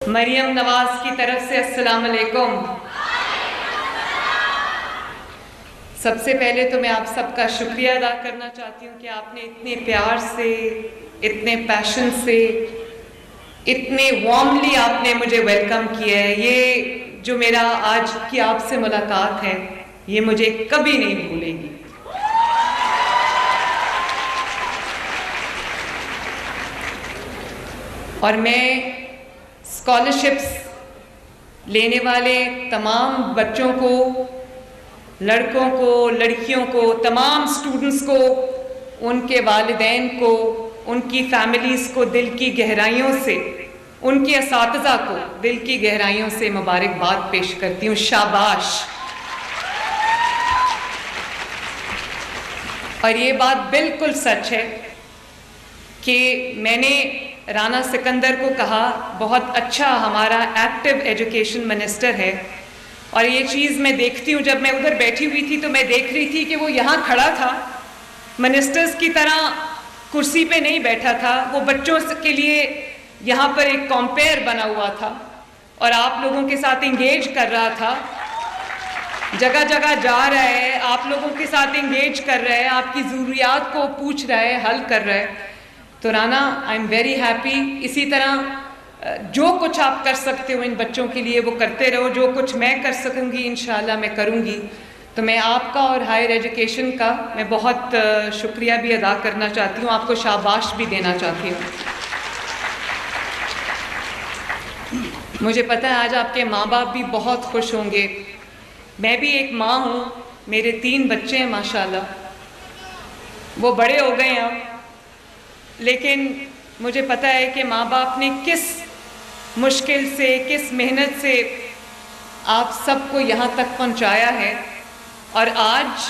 مریم نواز کی طرف سے السلام علیکم۔ سب سے پہلے تو میں آپ سب کا شکریہ ادا کرنا چاہتی ہوں کہ آپ نے اتنے پیار سے، اتنے پیشن سے، اتنے وارملی آپ نے مجھے ویلکم کیا ہے۔ یہ جو میرا آج کی آپ سے ملاقات ہے، یہ مجھے کبھی نہیں بھولے گی۔ اور میں اسکالرشپس لینے والے تمام بچوں کو، لڑکوں کو، لڑکیوں کو، تمام اسٹوڈنٹس کو، ان کے والدین کو، ان کی فیملیز کو دل کی گہرائیوں سے، ان کے اساتذہ کو دل کی گہرائیوں سے مبارکباد پیش کرتی ہوں۔ شاباش۔ اور یہ بات بالکل سچ ہے کہ میں نے رانا سکندر کو کہا، بہت اچھا ہمارا ایکٹیو ایجوکیشن منسٹر ہے، اور یہ چیز میں دیکھتی ہوں، جب میں ادھر بیٹھی ہوئی تھی تو میں دیکھ رہی تھی کہ وہ یہاں کھڑا تھا، منسٹرز کی طرح کرسی پہ نہیں بیٹھا تھا، وہ بچوں کے لیے یہاں پر ایک کمپیئر بنا ہوا تھا اور آپ لوگوں کے ساتھ انگیج کر رہا تھا، جگہ جگہ جا رہا ہے، آپ لوگوں کے ساتھ انگیج کر رہا ہے، آپ کی ضروریات کو پوچھ رہا ہے، حل کر رہا ہے۔ تو Rana, I am very happy. اسی طرح جو کچھ آپ کر سکتے ہو ان بچوں کے لیے وہ کرتے رہو، جو کچھ میں کر سکوں گی انشاءاللہ میں کروں گی۔ تو میں آپ کا اور ہائر ایجوکیشن کا میں بہت شکریہ بھی ادا کرنا چاہتی ہوں، آپ کو شاباش بھی دینا چاہتی ہوں۔ مجھے پتہ ہے آج آپ کے ماں باپ بھی بہت خوش ہوں گے۔ میں بھی ایک ماں ہوں، میرے 3 بچے ہیں ماشاءاللہ، وہ بڑے ہو گئے ہیں، لیکن مجھے پتہ ہے کہ ماں باپ نے کس مشکل سے، کس محنت سے آپ سب کو یہاں تک پہنچایا ہے۔ اور آج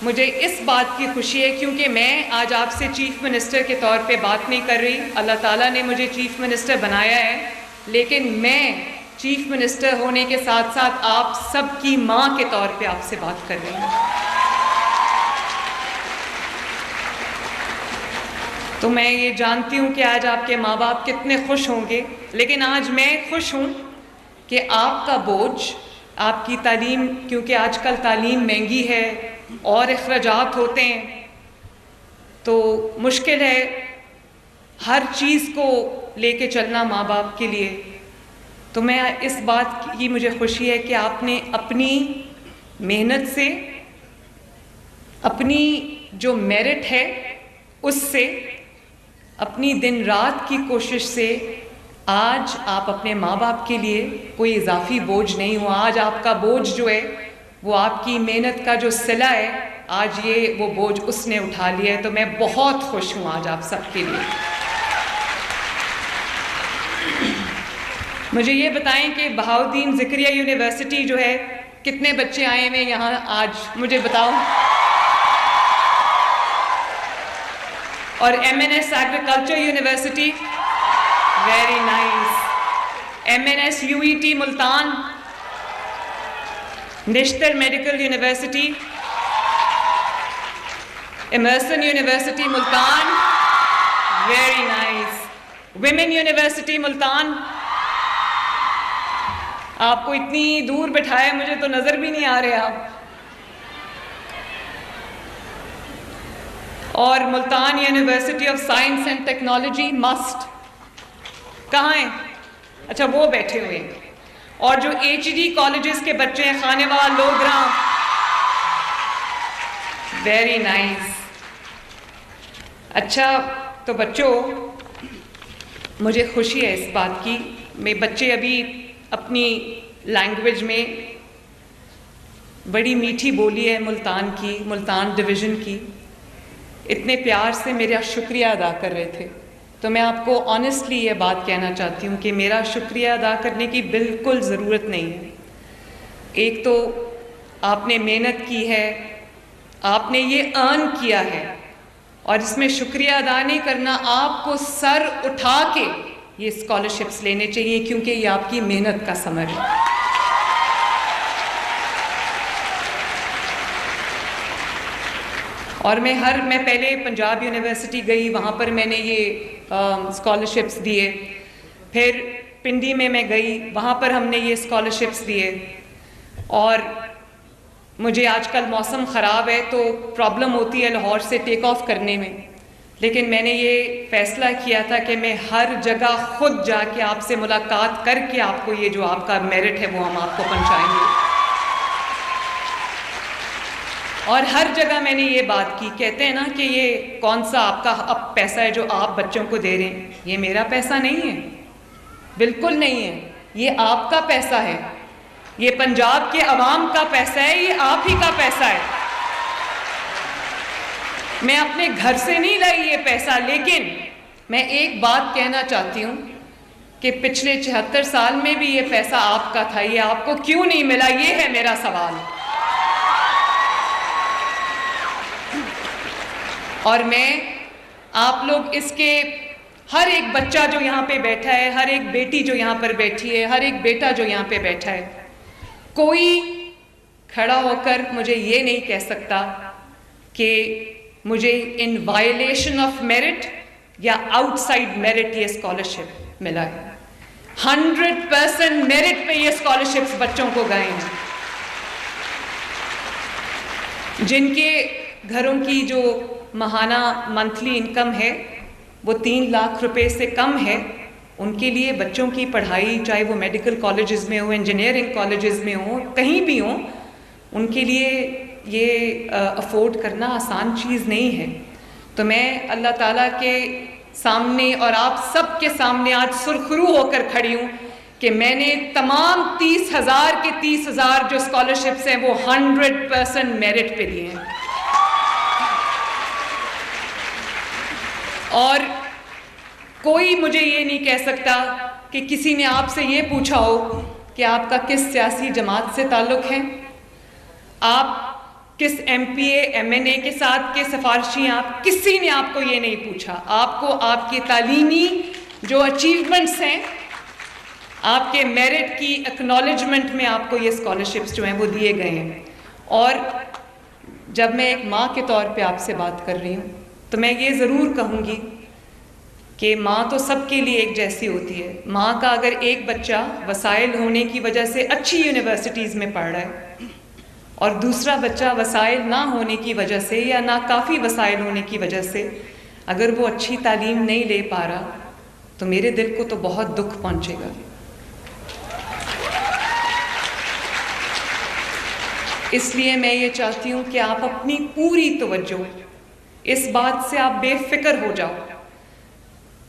مجھے اس بات کی خوشی ہے، کیونکہ میں آج آپ سے چیف منسٹر کے طور پہ بات نہیں کر رہی، اللہ تعالیٰ نے مجھے چیف منسٹر بنایا ہے، لیکن میں چیف منسٹر ہونے کے ساتھ ساتھ آپ سب کی ماں کے طور پہ آپ سے بات کر رہی ہوں۔ تو میں یہ جانتی ہوں کہ آج آپ کے ماں باپ کتنے خوش ہوں گے، لیکن آج میں خوش ہوں کہ آپ کا بوجھ، آپ کی تعلیم، کیونکہ آج کل تعلیم مہنگی ہے اور اخراجات ہوتے ہیں تو مشکل ہے ہر چیز کو لے کے چلنا ماں باپ کے لیے۔ تو میں اس بات کی مجھے خوشی ہے کہ آپ نے اپنی محنت سے، اپنی جو میرٹ ہے اس سے، اپنی دن رات کی کوشش سے آج آپ اپنے ماں باپ کے لیے کوئی اضافی بوجھ نہیں ہوا۔ آج آپ کا بوجھ جو ہے وہ آپ کی محنت کا جو صلہ ہے، آج یہ وہ بوجھ اس نے اٹھا لیا ہے۔ تو میں بہت خوش ہوں آج آپ سب کے لیے۔ مجھے یہ بتائیں کہ بہاؤالدین زکریا یونیورسٹی جو ہے، کتنے بچے آئے ہوئے یہاں آج، مجھے بتاؤ۔ اور M N S agriculture university, very nice. M N S U E T Multan, Nishtar medical university, Emerson university Multan, very nice. Women university Multan, آپ کو اتنی دور بٹھایا، مجھے تو نظر بھی نہیں آ رہے آپ۔ اور Multan university of science and technology must, کہاں ہیں؟ اچھا وہ بیٹھے ہوئے ہیں۔ اور جو ایچ ڈی کالجز کے بچے ہیں، خانیوال، لوگراں، ویری نائس۔ اچھا تو بچوں، مجھے خوشی ہے اس بات کی، میں بچے ابھی اپنی لینگویج میں، بڑی میٹھی بولی ہے ملتان کی، ملتان ڈویژن کی، اتنے پیار سے میرا شکریہ ادا کر رہے تھے۔ تو میں آپ کو آنیسٹلی یہ بات کہنا چاہتی ہوں کہ میرا شکریہ ادا کرنے کی بالکل ضرورت نہیں ہے۔ ایک تو آپ نے محنت کی ہے، آپ نے یہ ارن کیا ہے، اور اس میں شکریہ ادا نہیں کرنا، آپ کو سر اٹھا کے یہ اسکالرشپس لینے چاہیے، کیونکہ یہ آپ کی محنت کا ثمر ہے۔ اور میں پہلے پنجاب یونیورسٹی گئی، وہاں پر میں نے یہ اسکالرشپس دیے، پھر پنڈی میں گئی، وہاں پر ہم نے یہ اسکالرشپس دیے. اور مجھے آج کل موسم خراب ہے تو پرابلم ہوتی ہے لاہور سے ٹیک آف کرنے میں، لیکن میں نے یہ فیصلہ کیا تھا کہ میں ہر جگہ خود جا کے آپ سے ملاقات کر کے آپ کو یہ جو آپ کا میرٹ ہے وہ ہم آپ کو پہنچائیں گے. اور ہر جگہ میں نے یہ بات کی. کہتے ہیں نا کہ یہ کون سا آپ کا اب پیسہ ہے جو آپ بچوں کو دے رہے ہیں. یہ میرا پیسہ نہیں ہے، بالکل نہیں ہے. یہ آپ کا پیسہ ہے، یہ پنجاب کے عوام کا پیسہ ہے، یہ آپ ہی کا پیسہ ہے. میں اپنے گھر سے نہیں لائی یہ پیسہ. لیکن میں ایک بات کہنا چاہتی ہوں کہ پچھلے 76 سال میں بھی یہ پیسہ آپ کا تھا. یہ آپ کو کیوں نہیں ملا؟ یہ ہے میرا سوال. اور میں آپ لوگ اس کے ہر ایک بچہ جو یہاں پہ بیٹھا ہے، ہر ایک بیٹی جو یہاں پر بیٹھی ہے، ہر ایک بیٹا جو یہاں پہ بیٹھا ہے، کوئی کھڑا ہو کر مجھے یہ نہیں کہہ سکتا کہ مجھے ان وائلیشن آف میرٹ یا آؤٹ سائڈ میرٹ یہ اسکالرشپ ملا ہے. 100% میرٹ پہ یہ اسکالرشپس بچوں کو گئے ہیں. جن کے گھروں کی جو ماہانہ منتھلی انکم ہے وہ 3 لاکھ روپے سے کم ہے، ان کے لیے بچوں کی پڑھائی، چاہے وہ میڈیکل کالجز میں ہوں، انجینئرنگ کالجز میں ہوں، کہیں بھی ہوں، ان کے لیے یہ افورڈ کرنا آسان چیز نہیں ہے. تو میں اللہ تعالیٰ کے سامنے اور آپ سب کے سامنے آج سرخرو ہو کر کھڑی ہوں کہ میں نے تمام 30,000 کے 30,000 جو اسکالرشپس ہیں وہ 100% میرٹ پہ دیے ہیں. اور کوئی مجھے یہ نہیں کہہ سکتا کہ کسی نے آپ سے یہ پوچھا ہو کہ آپ کا کس سیاسی جماعت سے تعلق ہے، آپ کس M P A M N A کے ساتھ کے سفارشی ہیں. آپ کسی نے آپ کو یہ نہیں پوچھا. آپ کو آپ کی تعلیمی جو اچیومنٹس ہیں، آپ کے میرٹ کی ایکنالجمنٹ میں آپ کو یہ اسکالرشپس جو ہیں وہ دیے گئے ہیں. اور جب میں ایک ماں کے طور پہ آپ سے بات کر رہی ہوں تو میں یہ ضرور کہوں گی کہ ماں تو سب کے لیے ایک جیسی ہوتی ہے. ماں کا اگر ایک بچہ وسائل ہونے کی وجہ سے اچھی یونیورسٹیز میں پڑھ رہا ہے اور دوسرا بچہ وسائل نہ ہونے کی وجہ سے یا ناکافی وسائل ہونے کی وجہ سے اگر وہ اچھی تعلیم نہیں لے پا رہا تو میرے دل کو تو بہت دکھ پہنچے گا. اس لیے میں یہ چاہتی ہوں کہ آپ اپنی پوری توجہ اس بات سے آپ بے فکر ہو جاؤ.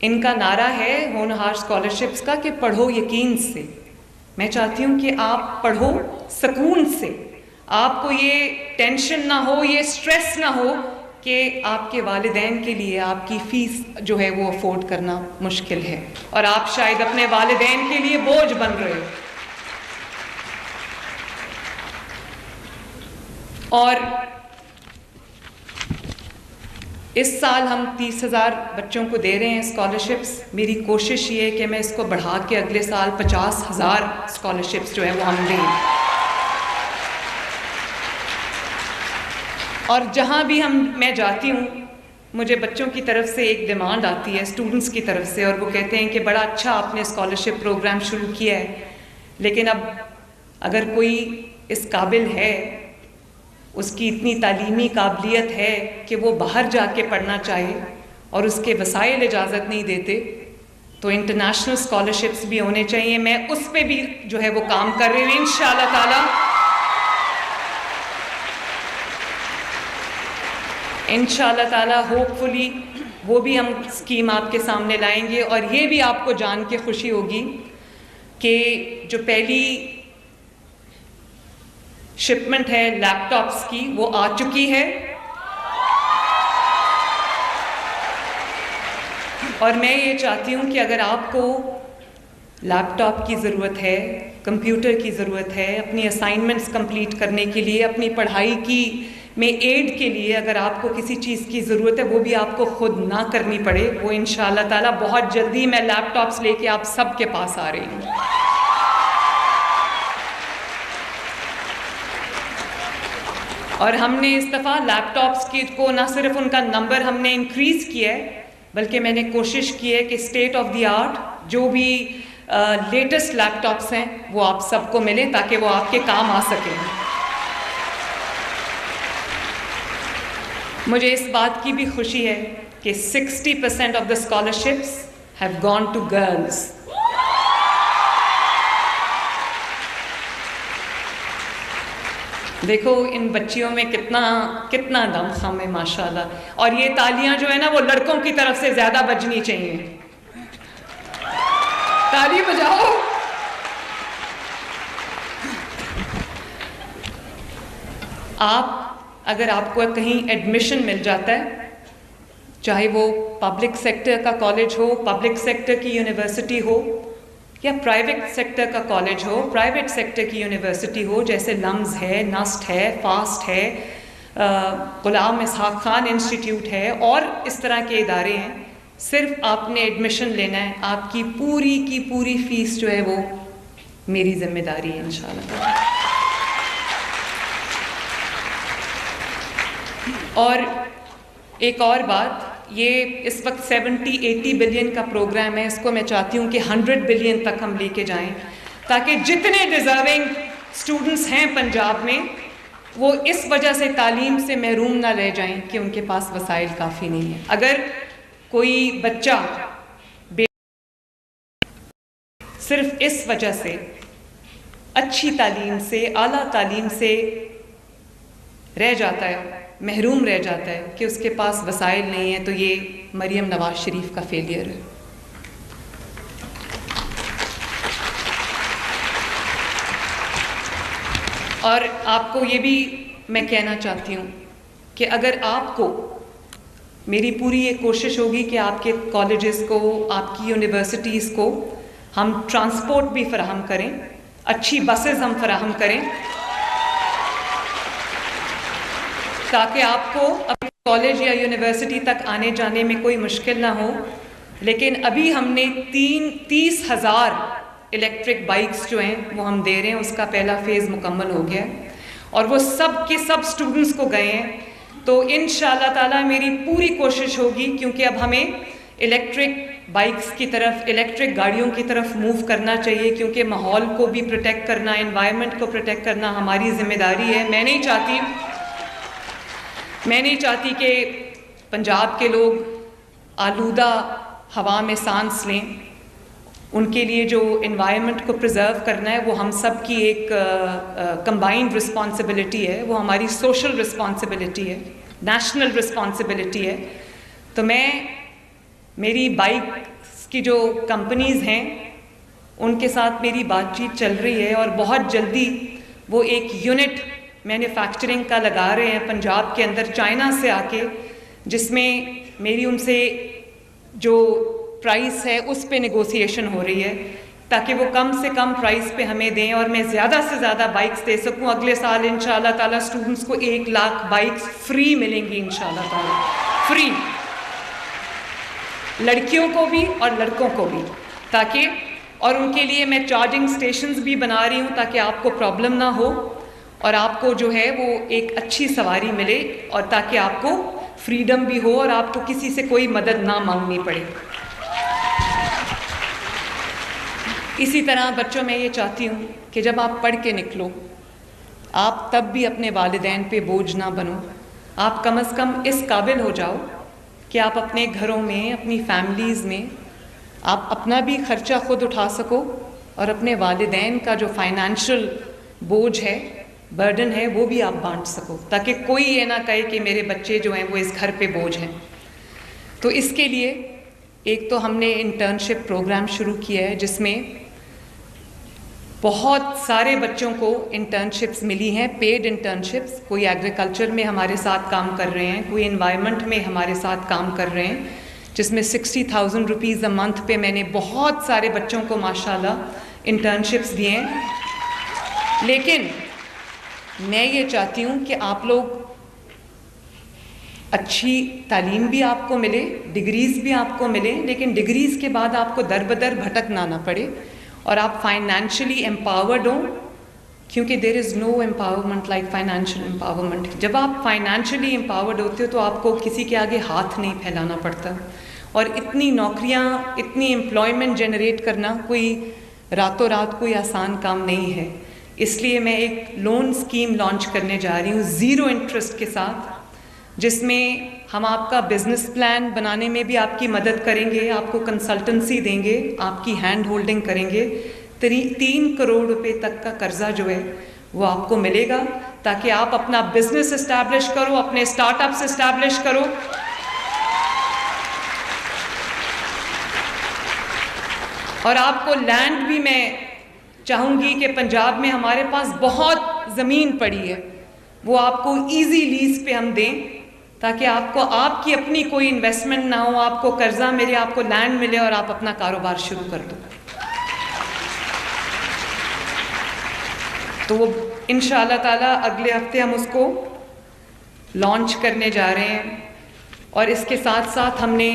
ان کا نعرہ ہے ہونہار اسکالرشپس کا کہ پڑھو یقین سے. میں چاہتی ہوں کہ آپ پڑھو سکون سے. آپ کو یہ ٹینشن نہ ہو، یہ سٹریس نہ ہو کہ آپ کے والدین کے لیے آپ کی فیس جو ہے وہ افورڈ کرنا مشکل ہے اور آپ شاید اپنے والدین کے لیے بوجھ بن رہے ہو. اور اس سال ہم 30,000 بچوں کو دے رہے ہیں اسکالرشپس. میری کوشش یہ ہے کہ میں اس کو بڑھا کے اگلے سال 50,000 اسکالرشپس جو ہیں وہ ہم دیں. اور جہاں بھی میں جاتی ہوں مجھے بچوں کی طرف سے ایک ڈیمانڈ آتی ہے، اسٹوڈنٹس کی طرف سے، اور وہ کہتے ہیں کہ بڑا اچھا آپ نے اسکالرشپ پروگرام شروع کیا ہے، لیکن اب اگر کوئی اس قابل ہے، اس کی اتنی تعلیمی قابلیت ہے کہ وہ باہر جا کے پڑھنا چاہے اور اس کے وسائل اجازت نہیں دیتے، تو انٹرنیشنل اسکالرشپس بھی ہونے چاہیے. میں اس پہ بھی جو ہے وہ کام کر رہی ہوں. انشاءاللہ تعالی انشاءاللہ تعالی ہوپ فلی وہ بھی ہم اسکیم آپ کے سامنے لائیں گے. اور یہ بھی آپ کو جان کے خوشی ہوگی کہ جو پہلی شپمنٹ ہے لیپ ٹاپس کی وہ آ چکی ہے. اور میں یہ چاہتی ہوں کہ اگر آپ کو لیپ ٹاپ کی ضرورت ہے، کمپیوٹر کی ضرورت ہے، اپنی اسائنمنٹس کمپلیٹ کرنے کے لیے، اپنی پڑھائی کی میں ایڈ کے لیے اگر آپ کو کسی چیز کی ضرورت ہے، وہ بھی آپ کو خود نہ کرنی پڑے، وہ انشاءاللہ تعالی بہت جلدی میں لیپ ٹاپس لے کے آپ سب کے پاس آ رہی ہوں. اور ہم نے اس دفعہ لیپ ٹاپس کو نہ صرف ان کا نمبر ہم نے انکریز کیا ہے، بلکہ میں نے کوشش کی ہے کہ اسٹیٹ آف دی آرٹ جو بھی لیٹسٹ لیپ ٹاپس ہیں وہ آپ سب کو ملیں تاکہ وہ آپ کے کام آ سکیں. مجھے اس بات کی بھی خوشی ہے کہ 60% of the scholarships have gone to girls. دیکھو ان بچیوں میں کتنا دم خم ہے ماشاءاللہ. اور یہ تالیاں جو ہے نا وہ لڑکوں کی طرف سے زیادہ بجنی چاہیے. تالی بجاؤ. اگر آپ کو کہیں ایڈمیشن مل جاتا ہے, چاہے وہ پبلک سیکٹر کا کالج ہو, پبلک سیکٹر کی یونیورسٹی ہو, یا پرائیویٹ سیکٹر کا کالج ہو, پرائیویٹ سیکٹر کی یونیورسٹی ہو, جیسے لمز ہے, نسٹ ہے, فاسٹ ہے, غلام اسحاق خان انسٹیٹیوٹ ہے, اور اس طرح کے ادارے ہیں, صرف آپ نے ایڈمیشن لینا ہے. آپ کی پوری فیس جو ہے وہ میری ذمہ داری ہے انشاءاللہ. اور ایک اور بات, یہ اس وقت 70-80 بلین کا پروگرام ہے, اس کو میں چاہتی ہوں کہ 100 بلین تک ہم لے کے جائیں, تاکہ جتنے ڈیزرونگ اسٹوڈنٹس ہیں پنجاب میں وہ اس وجہ سے تعلیم سے محروم نہ رہ جائیں کہ ان کے پاس وسائل کافی نہیں ہیں. اگر کوئی بچہ صرف اس وجہ سے اچھی تعلیم سے, اعلیٰ تعلیم سے رہ جاتا ہے, محروم رہ جاتا ہے کہ اس کے پاس وسائل نہیں ہیں, تو یہ مریم نواز شریف کا فیلئر ہے. اور آپ کو یہ بھی میں کہنا چاہتی ہوں کہ اگر آپ کو, میری پوری یہ کوشش ہوگی کہ آپ کے کالجز کو, آپ کی یونیورسٹیز کو ہم ٹرانسپورٹ بھی فراہم کریں, اچھی بسز ہم فراہم کریں, تاکہ آپ کو اپنے کالج یا یونیورسٹی تک آنے جانے میں کوئی مشکل نہ ہو. لیکن ابھی ہم نے 30,000 الیکٹرک بائکس جو ہیں وہ ہم دے رہے ہیں, اس کا پہلا فیز مکمل ہو گیا ہے, اور وہ سب کے سب اسٹوڈنٹس کو گئے ہیں. تو انشاءاللہ تعالیٰ میری پوری کوشش ہوگی, کیونکہ اب ہمیں الیکٹرک بائکس کی طرف, الیکٹرک گاڑیوں کی طرف موو کرنا چاہیے, کیونکہ ماحول کو بھی پروٹیکٹ کرنا, انوائرمنٹ کو پروٹیکٹ کرنا ہماری ذمہ داری ہے. میں نہیں چاہتی کہ پنجاب کے لوگ آلودہ ہوا میں سانس لیں. ان کے لیے جو انوائرمنٹ کو پرزرو کرنا ہے وہ ہم سب کی ایک کمبائنڈ رسپانسبلٹی ہے, وہ ہماری سوشل رسپانسبلٹی ہے, نیشنل رسپانسبلٹی ہے. تو میری بائکس کی جو کمپنیز ہیں ان کے ساتھ میری بات چیت چل رہی ہے, اور بہت جلدی وہ ایک یونٹ مینوفیکچرنگ کا لگا رہے ہیں پنجاب کے اندر چائنا سے آ کے, جس میں میری ان سے جو پرائس ہے اس پہ نیگوسیشن ہو رہی ہے, تاکہ وہ کم سے کم پرائس پہ ہمیں دیں اور میں زیادہ سے زیادہ بائکس دے سکوں. اگلے سال انشاءاللہ تعالیٰ اسٹوڈنٹس کو 1 لاکھ بائکس فری ملیں گی انشاءاللہ تعالیٰ, فری, لڑکیوں کو بھی اور لڑکوں کو بھی, تاکہ, اور ان کے لیے میں چارجنگ سٹیشنز بھی بنا رہی ہوں تاکہ آپ کو پرابلم نہ ہو, اور آپ کو جو ہے وہ ایک اچھی سواری ملے, اور تاکہ آپ کو فریڈم بھی ہو اور آپ کو کسی سے کوئی مدد نہ مانگنی پڑے. اسی طرح بچوں میں یہ چاہتی ہوں کہ جب آپ پڑھ کے نکلو, آپ تب بھی اپنے والدین پہ بوجھ نہ بنو. آپ کم از کم اس قابل ہو جاؤ کہ آپ اپنے گھروں میں, اپنی فیملیز میں آپ اپنا بھی خرچہ خود اٹھا سکو, اور اپنے والدین کا جو فائنینشیل بوجھ ہے, برڈن ہے, وہ بھی آپ بانٹ سکو, تاکہ کوئی یہ نہ کہے کہ میرے بچے جو ہیں وہ اس گھر پہ بوجھ ہیں. تو اس کے لیے ایک تو ہم نے انٹرنشپ پروگرام شروع کیا ہے, جس میں بہت سارے بچوں کو انٹرنشپس ملی ہیں, پیڈ انٹرنشپس. کوئی ایگریکلچر میں ہمارے ساتھ کام کر رہے ہیں, کوئی انوائرمنٹ میں ہمارے ساتھ کام کر رہے ہیں, جس میں 60,000 روپیز اے منتھ پہ میں نے بہت سارے بچوں کو ماشاءاللہ انٹرنشپس دیے ہیں. لیکن میں یہ چاہتی ہوں کہ آپ لوگ اچھی تعلیم بھی آپ کو ملے, ڈگریز بھی آپ کو ملے, لیکن ڈگریز کے بعد آپ کو در بدر بھٹکنا نہ پڑے, اور آپ فائنینشلی امپاورڈ ہوں, کیونکہ دیر از نو امپاورمنٹ لائک فائنینشیل امپاورمنٹ. جب آپ فائنینشلی امپاورڈ ہوتے ہو تو آپ کو کسی کے آگے ہاتھ نہیں پھیلانا پڑتا, اور اتنی نوکریاں, اتنی امپلائمنٹ جنریٹ کرنا کوئی راتوں رات کوئی آسان کام نہیں ہے. اس لیے میں ایک لون اسکیم لانچ کرنے جا رہی ہوں 0 انٹرسٹ کے ساتھ، جس میں ہم آپ کا بزنس پلان بنانے میں بھی آپ کی مدد کریں گے، آپ کو کنسلٹنسی دیں گے، آپ کی ہینڈ ہولڈنگ کریں گے. 3 کروڑ روپے تک کا قرضہ جو ہے وہ آپ کو ملے گا، تاکہ آپ اپنا بزنس اسٹیبلش کرو، اپنے اسٹارٹ اپس اسٹیبلش کرو. اور آپ کو لینڈ بھی میں چاہوں گی کہ پنجاب میں ہمارے پاس بہت زمین پڑی ہے، وہ آپ کو ایزی لیز پہ ہم دیں، تاکہ آپ کو آپ کی اپنی کوئی انویسٹمنٹ نہ ہو، آپ کو قرضہ ملے، آپ کو لینڈ ملے اور آپ اپنا کاروبار شروع کر دو. تو وہ انشاءاللہ تعالیٰ اگلے ہفتے ہم اس کو لانچ کرنے جا رہے ہیں. اور اس کے ساتھ ساتھ ہم نے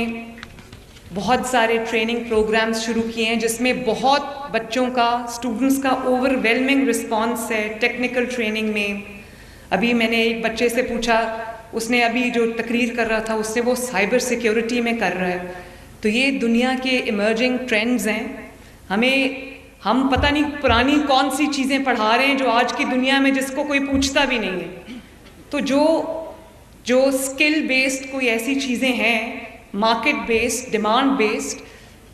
بہت سارے ٹریننگ پروگرامز شروع کیے ہیں، جس میں بہت بچوں کا، اسٹوڈنٹس کا اوور ویلمنگ رسپانس ہے ٹیکنیکل ٹریننگ میں. ابھی میں نے ایک بچے سے پوچھا، اس نے ابھی جو تقریر کر رہا تھا اس سے وہ سائبر سیکیورٹی میں کر رہا ہے. تو یہ دنیا کے ایمرجنگ ٹرینڈز ہیں. ہم پتہ نہیں پرانی کون سی چیزیں پڑھا رہے ہیں جو آج کی دنیا میں جس کو کوئی پوچھتا بھی نہیں ہے. تو جو اسکل بیسڈ کوئی ایسی چیزیں ہیں، مارکیٹ بیسڈ، ڈیمانڈ بیسڈ،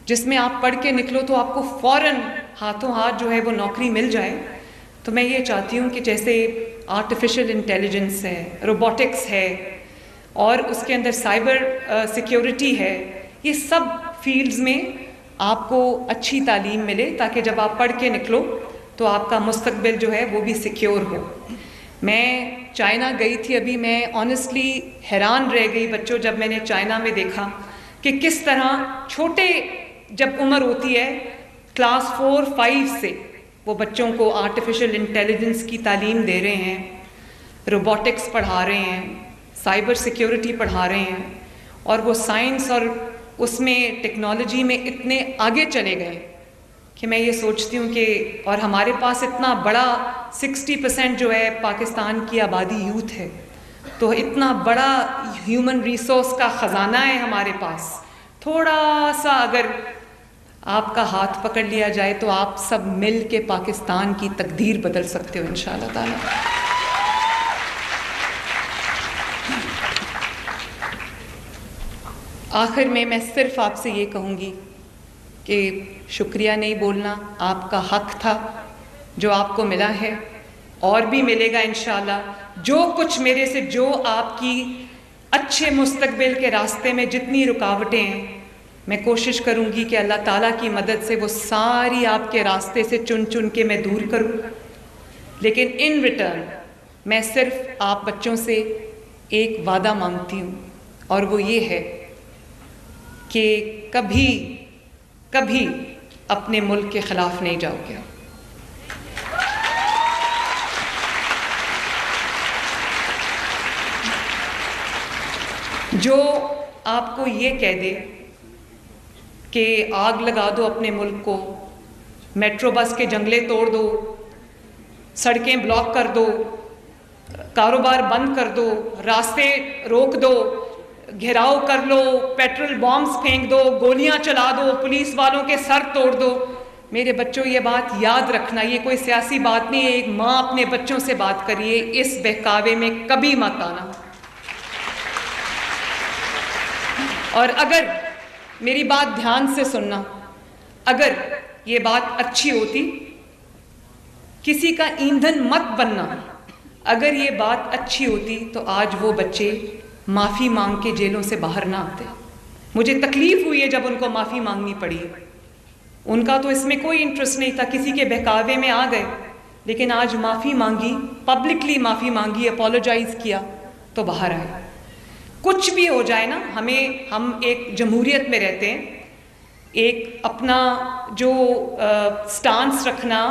جس میں آپ پڑھ کے نکلو تو آپ کو فوراً ہاتھوں ہاتھ جو ہے وہ نوکری مل جائے. تو میں یہ چاہتی ہوں کہ جیسے آرٹیفیشل انٹیلیجنس ہے، روبوٹکس ہے، اور اس کے اندر سائبر سیکیورٹی ہے، یہ سب فیلڈز میں آپ کو اچھی تعلیم ملے، تاکہ جب آپ پڑھ کے نکلو تو آپ کا مستقبل جو ہے وہ بھی سیکیور ہو. میں چائنا گئی تھی ابھی، میں آنیسٹلی حیران رہ گئی بچوں جب میں نے چائنا میں دیکھا کہ کس طرح چھوٹے جب عمر ہوتی ہے کلاس 4-5 سے وہ بچوں کو آرٹیفیشل انٹیلیجنس کی تعلیم دے رہے ہیں، روبوٹکس پڑھا رہے ہیں، سائبر سیکیورٹی پڑھا رہے ہیں. اور وہ سائنس اور اس میں ٹیکنالوجی میں اتنے آگے چلے گئے کہ میں یہ سوچتی ہوں کہ، اور ہمارے پاس اتنا بڑا 60% جو ہے پاکستان کی آبادی یوتھ ہے، تو اتنا بڑا ہیومن ریسورس کا خزانہ ہے ہمارے پاس. تھوڑا سا اگر آپ کا ہاتھ پکڑ لیا جائے تو آپ سب مل کے پاکستان کی تقدیر بدل سکتے ہو انشاءاللہ تعالی. آخر میں صرف آپ سے یہ کہوں گی کہ شکریہ نہیں بولنا، آپ کا حق تھا جو آپ کو ملا ہے، اور بھی ملے گا انشاءاللہ. جو کچھ میرے سے، جو آپ کی اچھے مستقبل کے راستے میں جتنی رکاوٹیں ہیں، میں کوشش کروں گی کہ اللہ تعالیٰ کی مدد سے وہ ساری آپ کے راستے سے چن چن کے میں دور کروں. لیکن ان ریٹرن میں صرف آپ بچوں سے ایک وعدہ مانگتی ہوں، اور وہ یہ ہے کہ کبھی اپنے ملک کے خلاف نہیں جاؤ گے. جو آپ کو یہ کہہ دے کہ آگ لگا دو اپنے ملک کو، میٹرو بس کے جنگلے توڑ دو، سڑکیں بلاک کر دو، کاروبار بند کر دو، راستے روک دو، گھیراؤ کر لو، پیٹرول بامز پھینک دو، گولیاں چلا دو، پولیس والوں کے سر توڑ دو، میرے بچوں یہ بات یاد رکھنا، یہ کوئی سیاسی بات نہیں ہے، ایک ماں اپنے بچوں سے بات کریے، اس بہکاوے میں کبھی مت آنا. اور اگر میری بات دھیان سے سننا، اگر یہ بات اچھی ہوتی، کسی کا ایندھن مت بننا، اگر یہ بات اچھی ہوتی تو آج وہ بچے معافی مانگ کے جیلوں سے باہر نہ آتے. مجھے تکلیف ہوئی ہے جب ان کو معافی مانگنی پڑی. ان کا تو اس میں کوئی انٹرسٹ نہیں تھا، کسی کے بہکاوے میں آ گئے، لیکن آج معافی مانگی، پبلکلی معافی مانگی، اپولوجائز کیا تو باہر آئے. کچھ بھی ہو جائے نا، ہم ایک جمہوریت میں رہتے ہیں، ایک اپنا جو سٹانس رکھنا،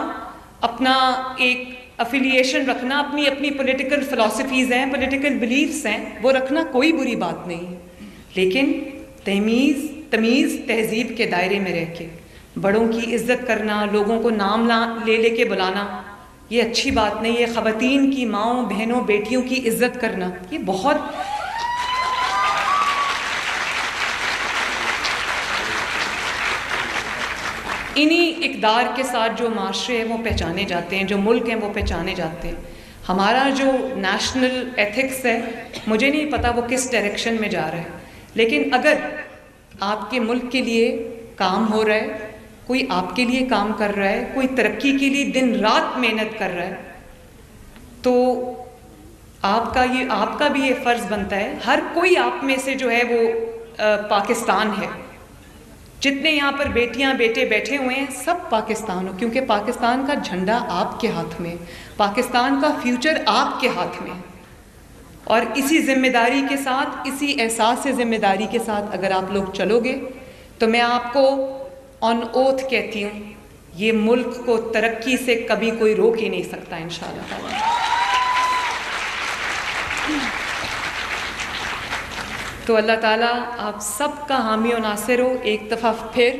اپنا ایک افیلیشن رکھنا، اپنی پولیٹیکل فلسفیز ہیں، پولیٹیکل بلیفز ہیں، وہ رکھنا کوئی بری بات نہیں ہے. لیکن تمیز تہذیب کے دائرے میں رہ کے بڑوں کی عزت کرنا، لوگوں کو نام لے کے بلانا، یہ اچھی بات نہیں ہے. خواتین کی، ماؤں، بہنوں، بیٹیوں کی عزت کرنا، یہ بہت انہی اقدار کے ساتھ جو معاشرے ہیں وہ پہچانے جاتے ہیں، جو ملک ہیں وہ پہچانے جاتے ہیں۔ ہمارا جو نیشنل ایتھکس ہے مجھے نہیں پتا وہ کس ڈائریکشن میں جا رہا ہے، لیکن اگر آپ کے ملک کے لیے کام ہو رہا ہے، کوئی آپ کے لیے کام کر رہا ہے، کوئی ترقی کے لیے دن رات محنت کر رہا ہے، تو آپ کا بھی یہ فرض بنتا ہے۔ ہر کوئی آپ میں سے جو ہے وہ پاکستان ہے، جتنے یہاں پر بیٹیاں بیٹے بیٹھے ہوئے ہیں سب پاکستان ہو، کیونکہ پاکستان کا جھنڈا آپ کے ہاتھ میں، پاکستان کا فیوچر آپ کے ہاتھ میں۔ اور اسی ذمہ داری کے ساتھ، اسی احساس سے ذمہ داری کے ساتھ اگر آپ لوگ چلو گے تو میں آپ کو آن اوتھ کہتی ہوں، یہ ملک کو ترقی سے کبھی کوئی روک ہی نہیں سکتا انشاءاللہ تعالی۔ تو اللہ تعالیٰ آپ سب کا حامی و ناصر ہو۔ ایک دفعہ پھر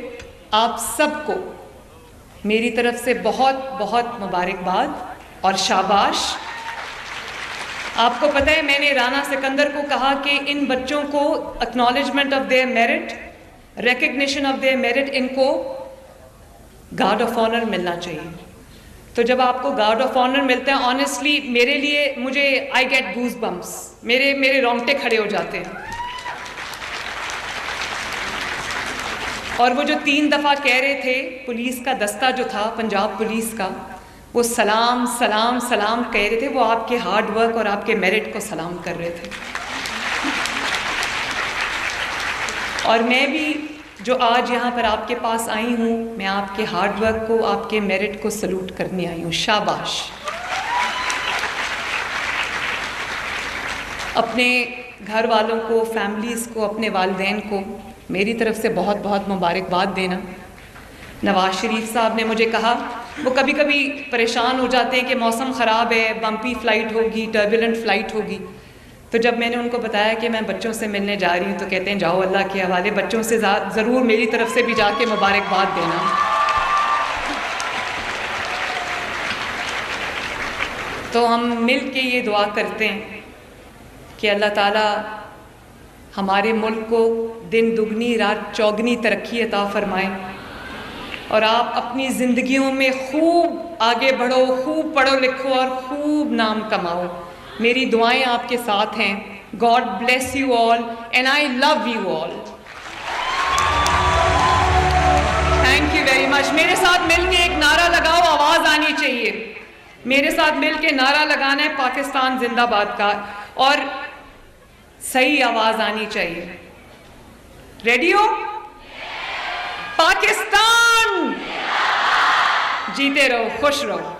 آپ سب کو میری طرف سے بہت بہت مبارکباد اور شاباش۔ آپ کو پتہ ہے میں نے رانا سکندر کو کہا کہ ان بچوں کو acknowledgement of their merit, recognition of their merit, ان کو گارڈ آف آنر ملنا چاہیے۔ تو جب آپ کو گارڈ آف آنر ملتا ہے، آنیسٹلی میرے لیے، مجھے آئی گیٹ گوز بمپس، میرے رونگٹے کھڑے ہو جاتے ہیں۔ اور وہ جو 3 دفعہ کہہ رہے تھے، پولیس کا دستہ جو تھا پنجاب پولیس کا، وہ سلام سلام سلام کہہ رہے تھے، وہ آپ کے ہارڈ ورک اور آپ کے میرٹ کو سلام کر رہے تھے۔ اور میں بھی جو آج یہاں پر آپ کے پاس آئی ہوں، میں آپ کے ہارڈ ورک کو، آپ کے میرٹ کو سلوٹ کرنے آئی ہوں۔ شاباش۔ اپنے گھر والوں کو، فیملیز کو، اپنے والدین کو میری طرف سے بہت بہت مبارکباد دینا۔ نواز شریف صاحب نے مجھے کہا، وہ کبھی کبھی پریشان ہو جاتے ہیں کہ موسم خراب ہے، بمپی فلائٹ ہوگی، ٹربولنٹ فلائٹ ہوگی، تو جب میں نے ان کو بتایا کہ میں بچوں سے ملنے جا رہی ہوں تو کہتے ہیں جاؤ اللہ کے حوالے، بچوں سے ضرور میری طرف سے بھی جا کے مبارکباد دینا۔ تو ہم مل کے یہ دعا کرتے ہیں کہ اللہ تعالیٰ ہمارے ملک کو دن دگنی رات چوگنی ترقی عطا فرمائے، اور آپ اپنی زندگیوں میں خوب آگے بڑھو، خوب پڑھو لکھو اور خوب نام کماؤ۔ میری دعائیں آپ کے ساتھ ہیں۔ God bless you all and I love you all. Thank you very much. میرے ساتھ مل کے ایک نعرہ لگاؤ، آواز آنی چاہیے۔ میرے ساتھ مل کے نعرہ لگانا ہے پاکستان زندہ باد کا، اور صحیح آواز آنی چاہیے۔ ریڈی ہو؟ پاکستان جیتے رہو، خوش رہو۔